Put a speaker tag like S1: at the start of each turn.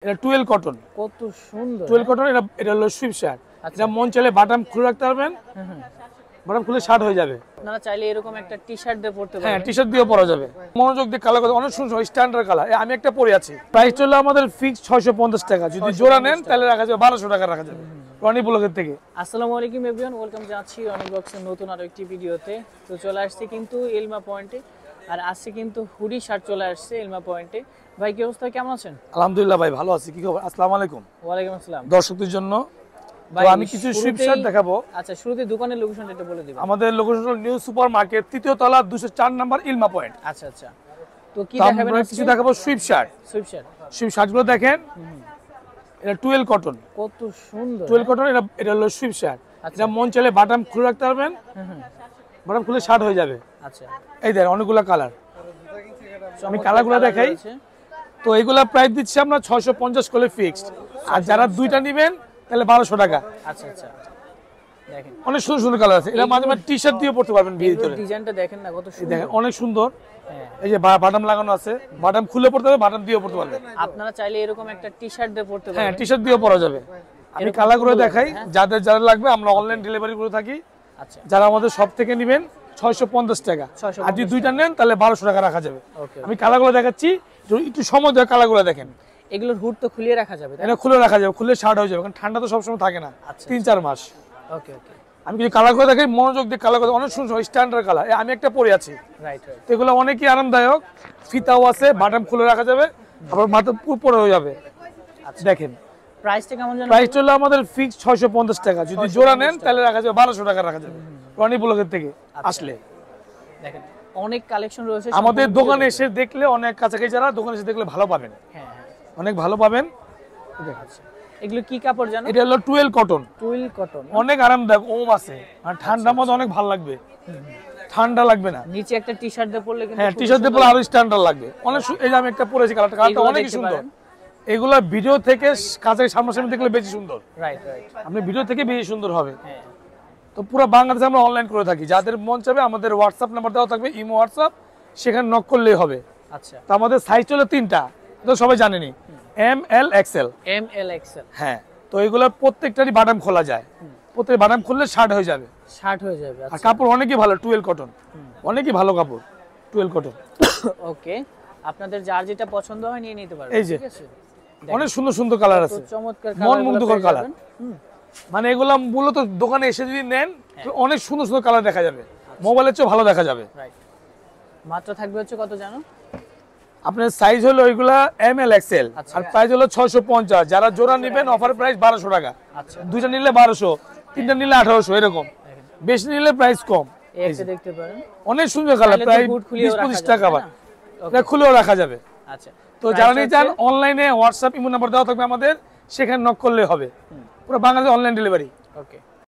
S1: এটা টুয়েল কটন।
S2: কত সুন্দর
S1: টুয়েল কটন। এটা হলো সুইপ শার্ট। এটা মন চাইলে বাটাম খুলে রাখতে পারবেন, বাটাম খুলে শার্ট হয়ে যাবে।
S2: আপনারা চাইলে এরকম একটা টি-শার্ট দিয়ে পরতে পারবেন।
S1: হ্যাঁ, টি-শার্ট দিয়েও পরা যাবে। মনোযোগ দিয়ে কালার করতে অনেক সুন্দর স্ট্যান্ডার্ড কালার। আমি একটা পরে আছি। প্রাইস হলো আমাদের ফিক্স 650 টাকা। যদি জোড়া নেন তাহলে রাখা যাবে 1200 টাকা রাখা যাবে রনি ব্লগের থেকে।
S2: আসসালামু আলাইকুম এভরিওয়ান, ওয়েলকাম জানাচ্ছি অনিক বক্সের নতুন আরো একটি ভিডিওতে। তো চলে আসছে কিন্তু এলমা পয়েন্টে, আর আজকে কিন্তু হুডি শার্ট চলে আসছে এলমা পয়েন্টে। ভাই কি অবস্থা, কেমন আছেন?
S1: আলহামদুলিল্লাহ ভাই, ভালো আছি। কি খবর? আসসালামু আলাইকুম।
S2: ওয়ালাইকুম আসসালাম।
S1: দর্শকদের জন্য তো আমি কিছু সুইপ শার্ট দেখাবো।
S2: আচ্ছা, শুরুতে দোকানের লোকেশনটা একটু বলে দিবেন।
S1: আমাদের লোকেশন হলো নিউ সুপার মার্কেট, তৃতীয় তলা, 204 নাম্বার ইলমা পয়েন্ট।
S2: আচ্ছা আচ্ছা, তো কি দেখাবেন?
S1: আমরা কিছু দেখাবো সুইপ শার্ট।
S2: Sweatshirt.
S1: সুইপ শার্টগুলো দেখেন। এটা টুয়েল কটন।
S2: কত সুন্দর
S1: টুয়েল কটন। এটা হলো সুইপ শার্ট। এটা মন চাইলে বাটাম খুলে রাখতে পারবেন, বাটাম খুলে শার্ট হয়ে যাবে।
S2: আচ্ছা,
S1: এই দেখেন অনেকগুলো কালার। আমি কালারগুলো দেখাই। তো এইগুলা প্রাইস দিচ্ছি আমরা 650 করে ফিক্সড। আর যারা দুইটা নেবেন তাহলে 1200 টাকা।
S2: আচ্ছা আচ্ছা, দেখেন
S1: অনেক সুন্দর সুন্দর কালার আছে। এটা মাঝে মাঝে টি-শার্ট দিয়ে পরতে পারবেন ভিতরে।
S2: ডিজাইনটা দেখেন না কত সুন্দর।
S1: দেখেন অনেক সুন্দর।
S2: হ্যাঁ,
S1: এই যে বাটাম লাগানো আছে, বাটাম খুলে পড়তে হবে, বাটাম দিয়ে পড়তে পারবেন।
S2: আপনারা চাইলে এরকম একটা টি-শার্ট দিয়ে পরতে
S1: হ্যাঁ,
S2: পারবেন।
S1: টি-শার্ট দিয়ে পরা যাবে। আমি কালারগুলো দেখাই। যাদের যারা লাগবে আমরা অনলাইন ডেলিভারি করে থাকি।
S2: আচ্ছা,
S1: যারা আমাদের শপ থেকে নেবেন 650 টাকা। আর যদি দুইটা নেন তাহলে 1200 টাকা রাখা যাবে।
S2: ওকে,
S1: আমি কালারগুলো দেখাচ্ছি, একটু সময় দেওয়া। কালারগুলো দেখেন।
S2: এগুলোর হুড তো খুলিয়ে রাখা যাবে, তাই না?
S1: এটা খুলে রাখা যাবে, খুলে শার্ট হয়ে যাবে, কারণ ঠান্ডা তো সবসময় থাকে না, 3-4 মাস।
S2: ওকে ওকে,
S1: আমি কিছু কালার করে দেখাই, মনোযোগ দিয়ে কালার করতে অনেক সুন্দর স্ট্যান্ডার্ড কালার। আমি একটা পরে আছি।
S2: Right right.
S1: তো এগুলো অনেকই আরামদায়ক। ফিতাও আছে, বাটাম খুলে রাখা যাবে, আবার মাথা উপরে হয়ে যাবে। দেখেন
S2: প্রাইসটা কেমন জানেন?
S1: প্রাইস হলো আমাদের ফিক্স 650 টাকা। যদি জোড়া নেন তাহলে রাখা যাবে 1200 টাকা রাখা যাবে রনি ব্লগের থেকে আসলে।
S2: দেখেন অনেক কালেকশন রয়েছে।
S1: আমাদের দোকানে এসে দেখলে, অনেক কাছাকাছি যারা দোকানে এসে দেখলে ভালো পাবেন।
S2: হ্যাঁ হ্যাঁ,
S1: অনেক ভালো পাবেন।
S2: আচ্ছা, এগুলো কি কাপড় জানো?
S1: এটা হলো টুয়েল কটন।
S2: Twill cotton.
S1: অনেক আরামদায়ক, ওম আছে, আর ঠান্ডার মধ্যে অনেক ভালো লাগবে, ঠান্ডা লাগবে না।
S2: নিচে একটা টি-শার্ট দিয়ে পরলে কিন্তু
S1: হ্যাঁ, টি-শার্ট দিয়ে পরে আরো স্ট্যান্ডার্ড লাগবে। অনেক এই যে আমি একটা পরেছি, কালারটা অনেক সুন্দর। এগুলা ভিডিও থেকে কাছে সামনাসামনি দেখলে বেশি সুন্দর।
S2: রাইট রাইট,
S1: আপনি ভিডিও থেকে বেশি সুন্দর হবে।
S2: হ্যাঁ।
S1: তো পুরো বাংলাদেশে আমরা অনলাইন করে থাকি। যাদের মন চাবে আমাদের হোয়াটসঅ্যাপ নাম্বার দেওয়া থাকবে, ইমো হোয়াটসঅ্যাপ, সেখানে নক করলেই হবে।
S2: আচ্ছা,
S1: তো আমাদের সাইজ হলো 3টা, তো সবাই জানেনি, M L Excel.
S2: M L Excel.
S1: হ্যাঁ, তো এগুলো প্রত্যেকটারই বাটাম খোলা যায়। প্রত্যেক বাটাম খুললে শার্ট হয়ে যাবে।
S2: শার্ট হয়ে যাবে।
S1: আর
S2: আচ্ছা,
S1: কাপড় অনেকই ভালো, টুয়েল কটন, অনেকই ভালো কাপড়, টুয়েল কটন।
S2: ওকে, আপনাদের যার যেটা পছন্দ হয় নিয়ে নিতে পারবেন।
S1: এই যে
S2: ঠিক আছে,
S1: অনেক সুন্দর সুন্দর কালার আছে,
S2: চমৎকার
S1: মন মুগ্ধকর কালার।
S2: হুম,
S1: মানে এগুলা মূলত দোকানে এসে যদি নেন অনেক সুন্দর সুন্দর কালার দেখা যাবে, মোবাইলের চেয়ে ভালো দেখা যাবে।
S2: রাইট। মাত্র থাকবে হচ্ছে কত জানো?
S1: আপনার সাইজ হলো ওইগুলা এম এল এক্সেল, আর প্রাইস হলো 650। যারা জোড়া নেবেন অফার প্রাইস 1200 টাকা।
S2: আচ্ছা,
S1: দুইটা নিলে 1200, তিনটা নিলে 1800, এরকম। বেশি নিলে প্রাইস কম।
S2: একটা দেখতে পারেন,
S1: অনেক সুন্দর কালার, প্রায় 20-25 টাকা। আবার এটা খুলেও রাখা যাবে।
S2: আচ্ছা,
S1: তো যারা নিতে চান অনলাইনে হোয়াটসঅ্যাপ ইমো নাম্বার দেওয়া থাকবে আমাদের, সেখানে নক করলে হবে। পুরো বাংলাদেশে অনলাইন ডেলিভারি।
S2: ওকে।